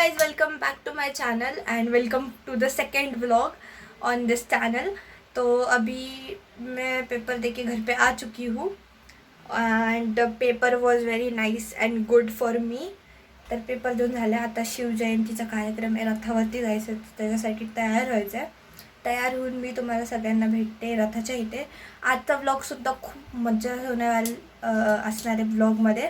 guys, welcome back to my channel and welcome to the second vlog on this channel. तो अभी मैं paper देके घर पे आ चुकी हूँ and the paper was very nice and good for me. तर paper देऊन झाले. आता शिवजयंतीचा कार्यक्रम आहे, रथावरती जायचं, त्याच्यासाठी तयार व्हायचं आहे. तयार होऊन मी तुम्हाला सगळ्यांना भेटते रथाच्या इथे. आजचा व्लॉगसुद्धा खूप मजा होणार असणार आहे व्लॉगमध्ये.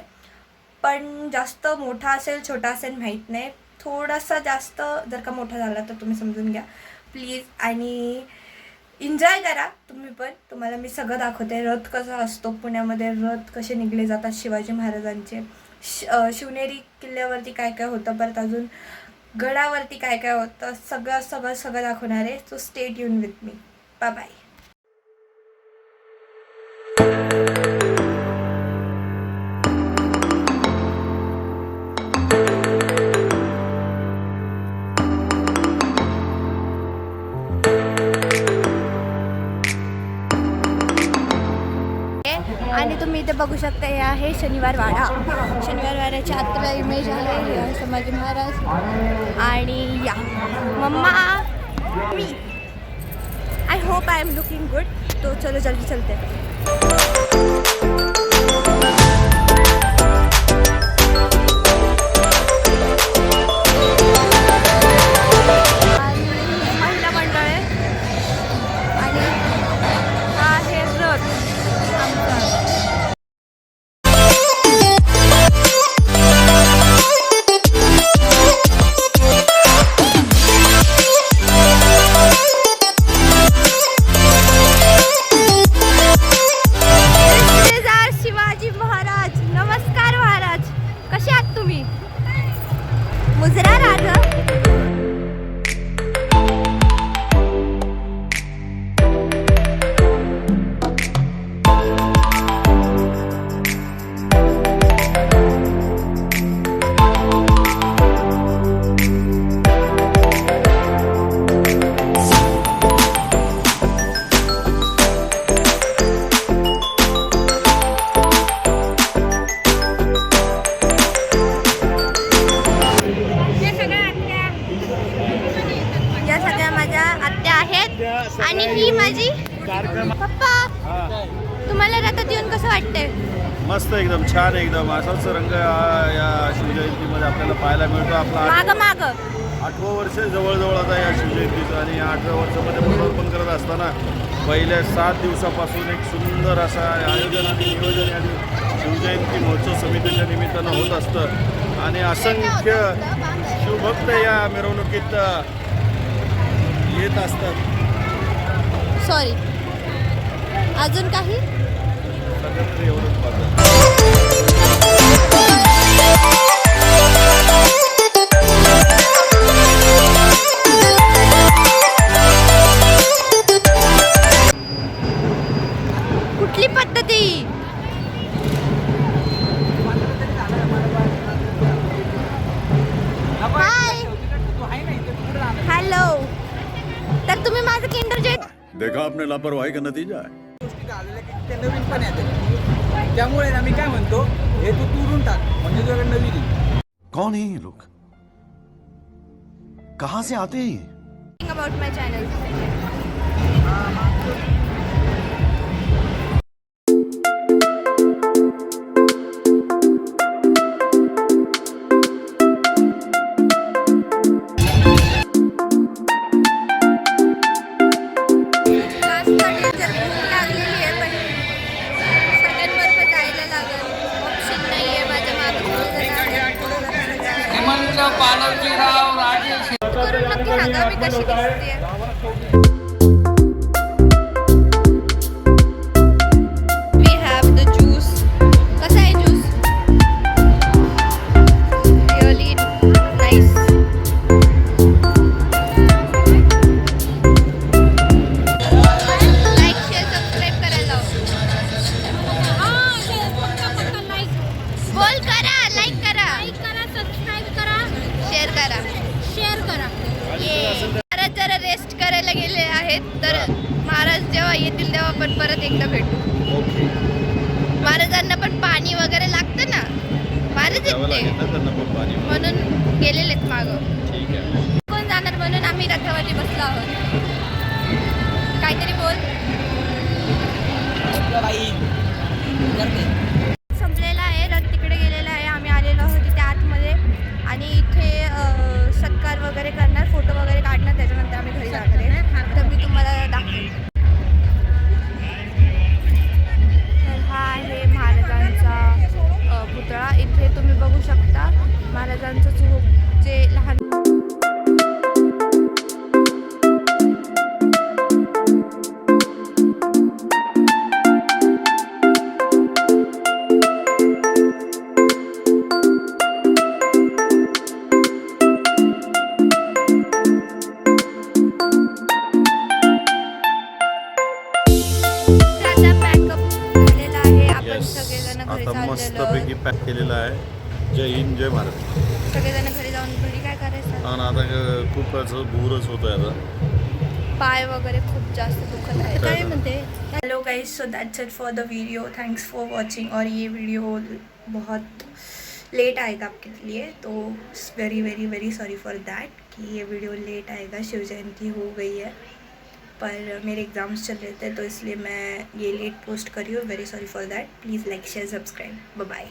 पण जास्त मोठा असेल छोटा असेल माहीत नाही, थोडासा जास्त जर का मोठा झाला तर तुम्ही समजून घ्या प्लीज. आणि एन्जॉय करा तुम्ही पण. तुम्हाला मी सगळं दाखवते, रथ कसा असतो पुण्यामध्ये, रथ कसे निघले जातात शिवाजी महाराजांचे, शिवनेरी किल्ल्यावरती काय काय होतं, परत अजून गडावरती काय काय होतं, सगळं दाखवणार आहे. So stay tune with me. Bye bye. आणि तुम्ही इथे बघू शकता, हे आहे शनिवार वाडा. शनिवार वाड्याच्या आतला इमेज आहे, हे आहे संभाजी महाराज आणि या मम्मा मी. I hope I am looking good. तो चलो जल्दी चलते. आणि ही माझी पप्पा. तुम्हाला रथात येऊन कसं वाटतंय? मस्त, एकदम छान, एकदम असाच रंग या शिवजयंतीमध्ये आपल्याला पाहायला मिळतो. आपला माग 8वं वर्ष जवळजवळ आता या शिवजयंतीचं. आणि 8व्या वर्षामध्ये पदार्पण करत असताना पहिल्या 7 दिवसापासून एक सुंदर असा आयोजन आणि नियोजन या शिवजयंती महोत्सव समितीच्या निमित्तानं होत असतं. आणि असंख्य शिवभक्त या मिरवणुकीत येत असतात. सॉरी, अजून काही सगळं एवढंच पाहतं. कुठली पद्धती? हाय, हॅलो. तर तुम्ही माझं किंडर जॉय देखा आपने लापरवाही का नतीजा है. नवीन पण येते, त्यामुळे आम्ही काय म्हणतो, हे तू तुरून टाक म्हणजे तुझ्याकडे नवीन येईल. कौन है ये लोग, कहाँ से आते हैं? About my channel. मी कशी दिसते? We have the juice. कसा आहे juice? Really nice. Like, share, subscribe करायला. बोल करा, like करा, subscribe करा, share करा. महाराज जरा रेस्ट करायला गेले आहेत, तर महाराज जेव्हा येतील तेव्हा आपण परत एकदा भेटू. महाराजांना पण पाणी वगैरे लागतं ना, महाराज येते म्हणून गेलेलेत माग. गं. ठीक आहे. कोण जाणार म्हणून आम्ही रथावरती बसलो आहोत. काहीतरी बोल. बाई करते. संपलेला आहे, रथ तिकडे गेलेला आहे. आम्ही आलेलो आहोत तिथे आतमध्ये आणि इथे सत्कार वगैरे करणार, फोटो वगैरे काढणार, त्याच्यानंतर आम्ही घरी जाणार आहे. तर मी तुम्हाला दाखवेन. तर हा आहे महाराजांचा पुतळा. इथे तुम्ही बघू शकता महाराजांचं चूक जे लहान आता मस्तपैकी पॅक केलेला आहे. जय हिंद, जय महाराष्ट्र. सगळेजण घरी जाऊन घरी काय करायचं, आणि आता खूप असं भूरच होतोय आता. पाय वगैरे खूप जास्त दुखत आहे. काय म्हणते. Hello guys, so that's it for the video. Thanks for watching. और ये वीडियो बहुत लेट आएगा आपके लिए, तो very very very sorry for that कि ये वीडियो लेट आएगा. शिव जयंती हो गई है पर मेरे एग्ज़ाम्स चल रहे थे, तो इसलिए मैं ये लेट पोस्ट करी हूँ. Very sorry for that. Please like share subscribe. Bye bye.